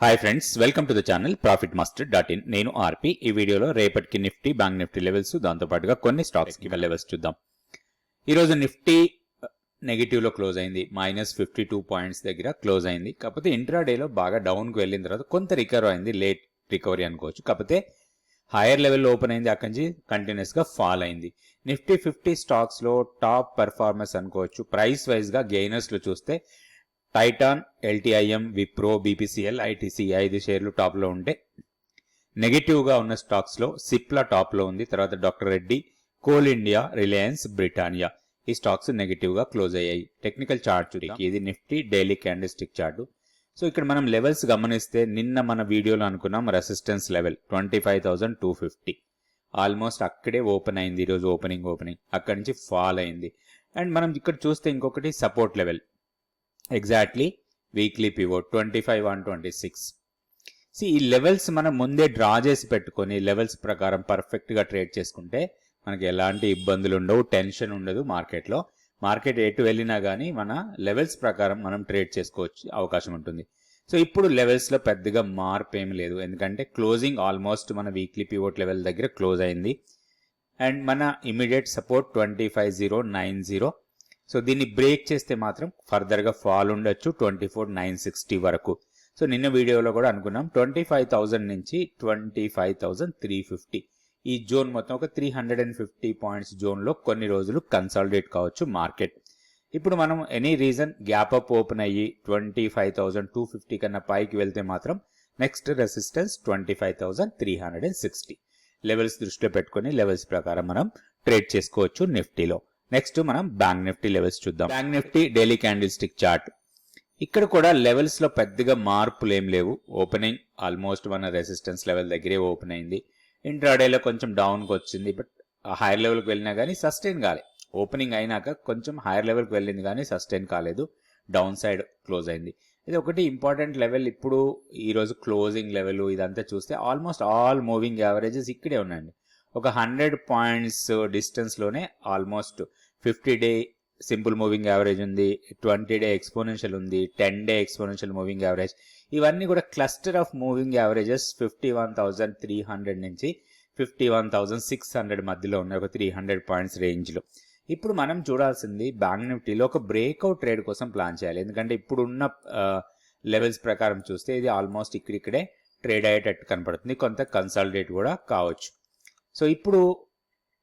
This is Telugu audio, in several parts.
Hi friends, welcome to the channel profitmaster.in. నేను ఆర్పి. ఈ వీడియోలో రేపటికి నిఫ్టీ, బ్యాంక్ నిఫ్టీ లెవెల్స్, దాంతో పాటుగా కొన్ని స్టాక్స్ కి లెవెల్స్ చూద్దాం. ఈరోజు నిఫ్టీ నెగిటివ్ లో క్లోజ్ అయింది, -52 పాయింట్స్ దగ్గర క్లోజ్ అయింది. కాకపోతే ఇంట్రాడేలో బాగా డౌన్ కు వెళ్ళిన తర్వాత కొంత రికవర్ అయింది, లేట్ రికవరీ అనుకోవచ్చు. కాకపోతే హైయర్ లెవెల్లో ఓపెన్ అయింది, అక్కడి నుంచి కంటిన్యూస్ గా ఫాల్ అయింది. నిఫ్టీ 50 స్టాక్స్ లో టాప్ పర్ఫార్మెన్స్ అనుకోవచ్చు. ప్రైస్ వైజ్ గా గెయినర్స్ లో చూస్తే Titan, LTIM, Wipro, BPCL, ITC 5 షేర్లు టాప్ లో ఉంటే, నెగిటివ్ గా ఉన్న స్టాక్స్ లో సిప్లా టాప్ లో ఉంది. తర్వాత doctor Reddy, coal India, Reliance, Britannia ఈ స్టాక్స్ నెగిటివ్ గా క్లోజ్ అయ్యాయి. టెక్నికల్ చార్ట్ చూడండి, ఇది Nifty daily candle stick chart. So ఇక్కడ మనం లెవెల్స్ గమనిస్తే నిన్న మన వీడియోలో అనుకున్నాం రెసిస్టెన్స్ లెవెల్ 25,250 ఆల్మోస్ట్ అక్కడే ఓపెన్ అయింది. ఈరోజు ఓపెనింగ్ అక్కడి నుంచి ఫాల్ అయింది. అండ్ మనం ఇక్కడ చూస్తే ఇంకొకటి support level, exactly weekly pivot 25,126. ఈ లెవెల్స్ మనం ముందే డ్రా చేసి పెట్టుకొని లెవెల్స్ ప్రకారం పర్ఫెక్ట్ గా ట్రేడ్ చేసుకుంటే మనకి ఎలాంటి ఇబ్బందులు ఉండవు, టెన్షన్ ఉండదు. మార్కెట్ ఎటు వెళ్ళినా కానీ మన లెవెల్స్ ప్రకారం మనం ట్రేడ్ చేసుకోవచ్చు అవకాశం ఉంటుంది. సో ఇప్పుడు లెవెల్స్ లో పెద్దగా మార్పు ఏమి లేదు, ఎందుకంటే క్లోజింగ్ ఆల్మోస్ట్ మన వీక్లీ పివోట్ లెవెల్ దగ్గర క్లోజ్ అయింది. అండ్ మన ఇమీడియట్ సపోర్ట్ 25,090. సో దీన్ని బ్రేక్ చేస్తే మాత్రం ఫర్దర్ గా ఫాల్ ఉండొచ్చు 24,960 వరకు. సో నిన్న వీడియోలో కూడా అనుకున్నాం 25,000 నుంచి 25,350 ఈ జోన్ మొత్తం ఒక 350 పాయింట్స్ జోన్ లో కొన్ని రోజులు కన్సాలిడేట్ కావచ్చు మార్కెట్. ఇప్పుడు మనం any reason gap up open అయ్యి 25,250 కన్నా పైకి వెళ్తే మాత్రం నెక్స్ట్ రెసిస్టెన్స్ 25,360 లెవెల్స్ దృష్టిలో పెట్టుకుని లెవెల్స్ ప్రకారం మనం ట్రేడ్ చేసుకోవచ్చు నిఫ్టీలో. నెక్స్ట్ మనం బ్యాంక్ నిఫ్టీ లెవెల్స్ చూద్దాం. Bank Nifty daily candle stick chart. ఇక్కడ కూడా లెవెల్స్ లో పెద్దగా మార్పులు ఏం లేవు. ఓపెనింగ్ ఆల్మోస్ట్ మన రెసిస్టెన్స్ లెవెల్ దగ్గరే ఓపెన్ అయింది. ఇంట్రాడేలో కొంచెం డౌన్ కి వచ్చింది, బట్ హైయర్ లెవెల్కి వెళ్ళినా కానీ సస్టైన్ కాలేదు. ఓపెనింగ్ అయినాక కొంచెం హైయర్ లెవెల్కి వెళ్ళింది కానీ సస్టైన్ కాలేదు, డౌన్ సైడ్ క్లోజ్ అయింది. ఇది ఒకటి ఇంపార్టెంట్ లెవెల్. ఇప్పుడు ఈ రోజు క్లోజింగ్ లెవెల్ ఇదంతా చూస్తే ఆల్మోస్ట్ ఆల్ మూవింగ్ యావరేజెస్ ఇక్కడే ఉన్నాయండి. ఒక 100 పాయింట్స్ డిస్టెన్స్ లోనే almost 50 day simple moving average ఉంది, 20 డే ఎక్స్పోనెన్షియల్ ఉంది, 10 డే ఎక్స్పోనెన్షియల్ మూవింగ్ యావరేజ్. ఇవన్నీ కూడా క్లస్టర్ ఆఫ్ మూవింగ్ యావరేజెస్ 51,300 నుంచి 51,600 మధ్యలో ఉన్నాయి, ఒక 300 పాయింట్స్ రేంజ్ లో. ఇప్పుడు మనం చూడాల్సింది బ్యాంక్ నిఫ్టీలో ఒక బ్రేక్అవుట్ ట్రేడ్ కోసం ప్లాన్ చేయాలి. ఎందుకంటే ఇప్పుడున్న లెవెల్స్ ప్రకారం చూస్తే ఇది ఆల్మోస్ట్ ఇక్కడిక్కడే ట్రేడ్ అయ్యేటట్టు కనపడుతుంది, కొంత కన్సాలిడేట్ కూడా కావచ్చు. సో ఇప్పుడు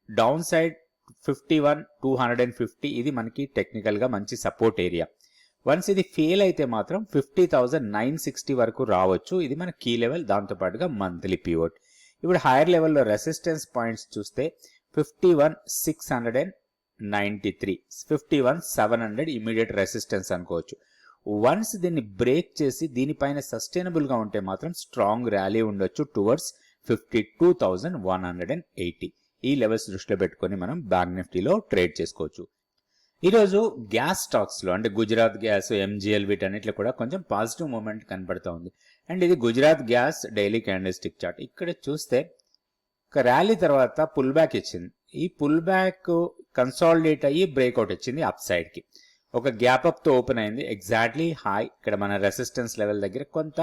డౌన్ సైడ్ 51,250 ఇది మనకి టెక్నికల్ గా మంచి సపోర్ట్ ఏరియా. వన్స్ ఇది ఫెయిల్ అయితే మాత్రం 50,960 వరకు రావచ్చు, ఇది మన కీ లెవెల్. దాంతో పాటుగా మంత్లీ పివోట్. ఇప్పుడు హైయర్ లెవెల్లో రెసిస్టెన్స్ పాయింట్స్ చూస్తే 51,693, 51,700 ఇమీడియట్ రెసిస్టెన్స్ అనుకోవచ్చు. వన్స్ దీన్ని బ్రేక్ చేసి దీనిపైన సస్టైనబుల్ గా ఉంటే మాత్రం స్ట్రాంగ్ ర్యాలీ ఉండొచ్చు టువర్డ్స్ 52,180. ఈ లెవెల్స్ దృష్టిలో పెట్టుకొని మనం బ్యాంక్ నిఫ్టీలో ట్రేడ్ చేసుకోవచ్చు. ఈరోజు గ్యాస్ స్టాక్స్ లో అంటే గుజరాత్ గ్యాస్, ఎంజీఎల్ వీటన్నిటిలో కూడా కొంచెం పాజిటివ్ మూమెంట్ కనపడుతూ ఉంది. అండ్ ఇది Gujarat gas daily candle stick chart. ఇక్కడ చూస్తే ఒక ర్యాలీ తర్వాత పుల్ బ్యాక్ ఇచ్చింది. ఈ పుల్ బ్యాక్ కన్సాలిడేట్ అయ్యి బ్రేక్అవుట్ ఇచ్చింది అప్ సైడ్ కి. ఒక గ్యాప్ అప్ తో ఓపెన్ అయింది ఎగ్జాక్ట్లీ హై ఇక్కడ మన రెసిస్టెన్స్ లెవెల్ దగ్గర కొంత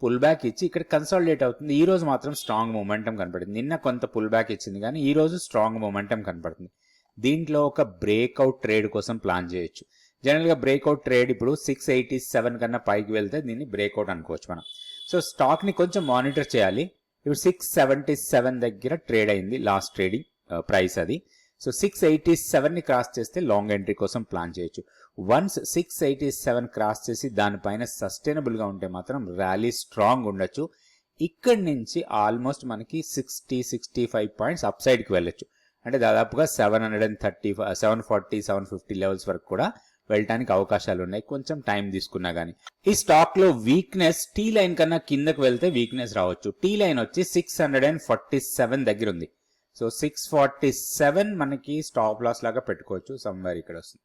పుల్ బ్యాక్ ఇచ్చి ఇక్కడ కన్సాలిడేట్ అవుతుంది. ఈ రోజు మాత్రం స్ట్రాంగ్ మొమెంటం కనపడుతుంది. నిన్న కొంత పుల్ బ్యాక్ ఇచ్చింది కానీ ఈ రోజు స్ట్రాంగ్ మొమెంటం కనపడుతుంది. దీంట్లో ఒక బ్రేక్అవుట్ ట్రేడ్ కోసం ప్లాన్ చేయొచ్చు. జనరల్ గా బ్రేక్అవుట్ ట్రేడ్ ఇప్పుడు 687 కన్నా పైకి వెళ్తే దీన్ని బ్రేక్అవుట్ అనుకోవచ్చు మనం. సో స్టాక్ ని కొంచెం మానిటర్ చేయాలి. ఇప్పుడు 677 దగ్గర ట్రేడ్ అయింది లాస్ట్ ట్రేడింగ్ ప్రైస్ అది. సో 687 ని క్రాస్ చేస్తే లాంగ్ ఎంట్రీ కోసం ప్లాన్ చేయొచ్చు. వన్స్ 687 క్రాస్ చేసి దానిపైన సస్టైనబుల్ గా ఉంటే మాత్రం ర్యాలీ స్ట్రాంగ్ ఉండొచ్చు. ఇక్కడి నుంచి ఆల్మోస్ట్ మనకి 60-65 పాయింట్స్ అప్ సైడ్ కి వెళ్ళొచ్చు. అంటే దాదాపుగా 730, 740, 750 లెవెల్స్ వరకు కూడా వెళ్ళడానికి అవకాశాలు ఉన్నాయి, కొంచెం టైం తీసుకున్నా గానీ. ఈ స్టాక్ లో వీక్నెస్ టీ లైన్ కన్నా కిందకు వెళ్తే వీక్నెస్ రావచ్చు. టీ లైన్ వచ్చి 647 దగ్గర ఉంది. సో 647 మనకి స్టాప్ లాస్ లాగా పెట్టుకోవచ్చు, సమ్వేర్ ఇక్కడ వస్తుంది.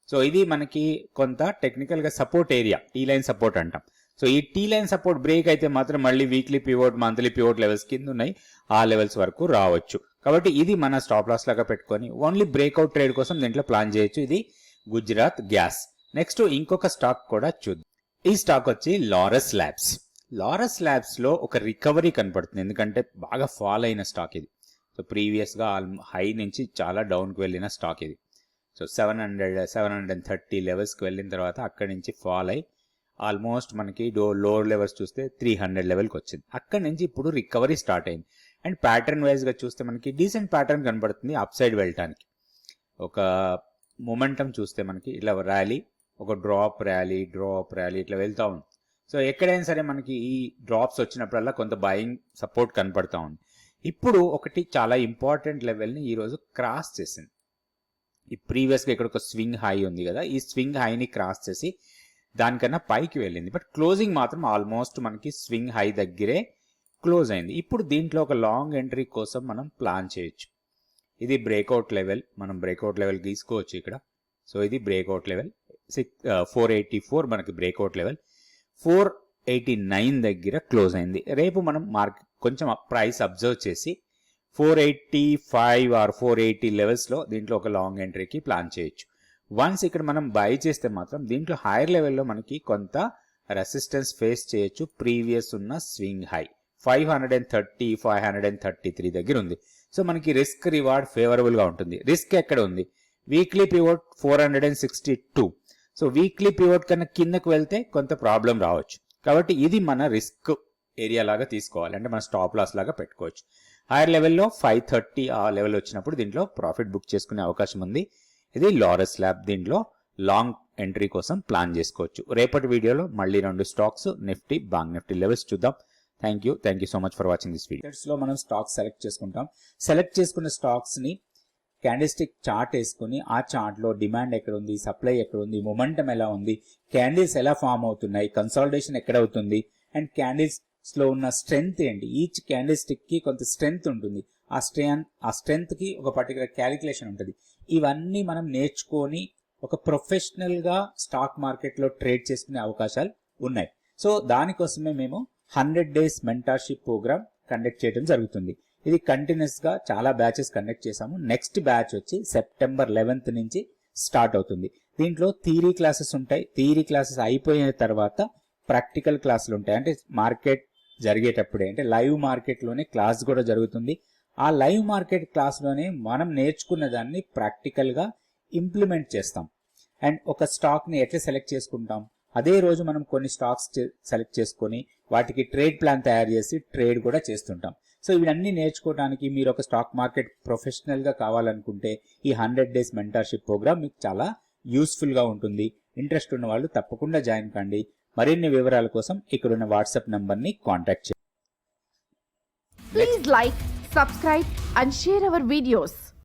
సో ఇది మనకి కొంత టెక్నికల్ గా support area, tea line support అంటాం. సో ఈ టీ లైన్ సపోర్ట్ బ్రేక్ అయితే మాత్రం మళ్ళీ weekly pivot, monthly pivot levels కింద ఉన్నాయి, ఆ లెవెల్స్ వరకు రావచ్చు. కాబట్టి ఇది మన స్టాప్ లాస్ లాగా పెట్టుకొని ఓన్లీ బ్రేక్అవుట్ ట్రేడ్ కోసం దీంట్లో ప్లాన్ చేయొచ్చు. ఇది గుజరాత్ గ్యాస్. నెక్స్ట్ ఇంకొక స్టాక్ కూడా చూద్దాం. ఈ స్టాక్ వచ్చి లారస్ ల్యాబ్స్. లారస్ ల్యాబ్స్లో ఒక రికవరీ కనపడుతుంది, ఎందుకంటే బాగా ఫాల్ అయిన స్టాక్ ఇది. సో ప్రీవియస్గా హై నుంచి చాలా డౌన్కి వెళ్ళిన స్టాక్ ఇది. సో 730 లెవెల్స్కి వెళ్ళిన తర్వాత అక్కడి నుంచి ఫాల్ అయి ఆల్మోస్ట్ మనకి లోవర్ లెవెల్స్ చూస్తే 300 లెవెల్కి వచ్చింది. అక్కడి నుంచి ఇప్పుడు రికవరీ స్టార్ట్ అయింది. అండ్ ప్యాటర్న్ వైజ్గా చూస్తే మనకి డీసెంట్ ప్యాటర్న్ కనబడుతుంది అప్ సైడ్ వెళ్ళటానికి. ఒక మొమెంటం చూస్తే మనకి ఇట్లా ర్యాలీ, ఒక డ్రాప్ ర్యాలీ ఇట్లా వెళ్తూ ఉంది. సో ఎక్కడైనా సరే మనకి ఈ డ్రాప్స్ వచ్చినప్పుడల్లా కొంత బయింగ్ సపోర్ట్ కనపడతా ఉంది. ఇప్పుడు ఒకటి చాలా ఇంపార్టెంట్ లెవెల్ని ఈరోజు క్రాస్ చేసింది. ఈ ప్రీవియస్గా ఇక్కడ ఒక స్వింగ్ హై ఉంది కదా, ఈ స్వింగ్ హైని క్రాస్ చేసి దానికన్నా పైకి వెళ్ళింది. బట్ క్లోజింగ్ మాత్రం ఆల్మోస్ట్ మనకి స్వింగ్ హై దగ్గరే క్లోజ్ అయింది. ఇప్పుడు దీంట్లో ఒక లాంగ్ ఎంట్రీ కోసం మనం ప్లాన్ చేయొచ్చు. ఇది బ్రేక్అవుట్ లెవెల్, మనం బ్రేక్అవుట్ లెవెల్ గీసుకోవచ్చు ఇక్కడ. సో ఇది బ్రేక్అవుట్ లెవెల్ 484 మనకి బ్రేక్అవుట్ లెవెల్ 489 దగ్గర క్లోజ్ అయింది. రేపు మనం కొంచెం ప్రైస్ అబ్జర్వ్ చేసి 485 ఆర్ 480 లెవెల్స్లో దీంట్లో ఒక లాంగ్ ఎంట్రీకి ప్లాన్ చేయొచ్చు. వన్స్ ఇక్కడ మనం బై చేస్తే మాత్రం దీంట్లో హైయర్ లెవెల్లో మనకి కొంత రెసిస్టెన్స్ ఫేస్ చేయొచ్చు. ప్రీవియస్ ఉన్న స్వింగ్ హై 530 533 దగ్గర ఉంది. సో మనకి రిస్క్ రివార్డ్ ఫేవరబుల్గా ఉంటుంది. రిస్క్ ఎక్కడ ఉంది? Weekly pivot 462. So weekly pivot కన్నా కిందకు వెళ్తే కొంత ప్రాబ్లం రావచ్చు. కాబట్టి ఇది మన రిస్క్ ఏరియా లాగా తీసుకోవాలి, అంటే మన స్టాప్ లాస్ లాగా పెట్టుకోవచ్చు. హైయర్ లెవెల్లో 530 ఆ లెవెల్ వచ్చినప్పుడు దీంట్లో ప్రాఫిట్ బుక్ చేసుకునే అవకాశం ఉంది. ఇది లారస్ ల్యాబ్, దీంట్లో లాంగ్ ఎంట్రీ కోసం ప్లాన్ చేసుకోవచ్చు. రేపటి వీడియోలో మళ్ళీ 2 stocks Nifty, bank Nifty levels చూద్దాం. Thank you so much for watching this video. లో మనం స్టాక్స్ సెలెక్ట్ చేసుకుంటాం. సెలెక్ట్ చేసుకున్న స్టాక్స్ ని క్యాండిల్స్టిక్ చార్ట్ వేసుకుని ఆ చార్ట్ లో డిమాండ్ ఎక్కడ ఉంది, సప్లై ఎక్కడ ఉంది, మొమెంటం ఎలా ఉంది, క్యాండిల్స్ ఎలా ఫామ్ అవుతున్నాయి, కన్సాలిడేషన్ ఎక్కడ అవుతుంది, అండ్ క్యాండిల్స్ లో ఉన్న స్ట్రెంగ్త్ ఏంటి. ఈచ్ క్యాండిల్ స్టిక్ కి కొంత స్ట్రెంగ్త్ ఉంటుంది. ఆ స్ట్రెంగ్త్ కి ఒక పర్టికులర్ క్యాలిక్యులేషన్ ఉంటుంది. ఇవన్నీ మనం నేర్చుకొని ఒక ప్రొఫెషనల్ గా స్టాక్ మార్కెట్ లో ట్రేడ్ చేసుకునే అవకాశాలు ఉన్నాయి. సో దానికోసమే మేము 100 days మెంటర్షిప్ ప్రోగ్రామ్ కండక్ట్ చేయడం జరుగుతుంది. ఇది కంటిన్యూస్ గా చాలా బ్యాచెస్ కండక్ట్ చేశాము. నెక్స్ట్ బ్యాచ్ వచ్చి సెప్టెంబర్ 11th నుంచి స్టార్ట్ అవుతుంది. దీంట్లో థియరీ క్లాసెస్ ఉంటాయి. థియరీ క్లాసెస్ అయిపోయిన తర్వాత ప్రాక్టికల్ క్లాసులు ఉంటాయి. అంటే మార్కెట్ జరిగేటప్పుడే, అంటే లైవ్ మార్కెట్ లోనే క్లాస్ కూడా జరుగుతుంది. ఆ లైవ్ మార్కెట్ క్లాస్ లోనే మనం నేర్చుకున్న దాన్ని ప్రాక్టికల్ గా ఇంప్లిమెంట్ చేస్తాం. అండ్ ఒక స్టాక్ ని ఎట్లా సెలెక్ట్ చేసుకుంటాం, అదే రోజు మనం కొన్ని స్టాక్స్ సెలెక్ట్ చేసుకొని వాటికి ట్రేడ్ ప్లాన్ తయారు చేసి ట్రేడ్ కూడా చేస్తుంటాం. సో ఇవన్నీ నేర్చుకోవడానికి మీరు ఒక స్టాక్ మార్కెట్ ప్రొఫెషనల్ గా కావాలనుకుంటే ఈ 100 days మెంటర్షిప్ ప్రోగ్రామ్ మీకు చాలా యూస్ఫుల్ గా ఉంటుంది. ఇంట్రెస్ట్ ఉన్న వాళ్ళు తప్పకుండా జాయిన్ కండి. మరిన్ని వివరాల కోసం ఇక్కడున్న వాట్సాప్ నంబర్ ని కాంటాక్ట్ చేయండి. Please like, subscribe and share our videos.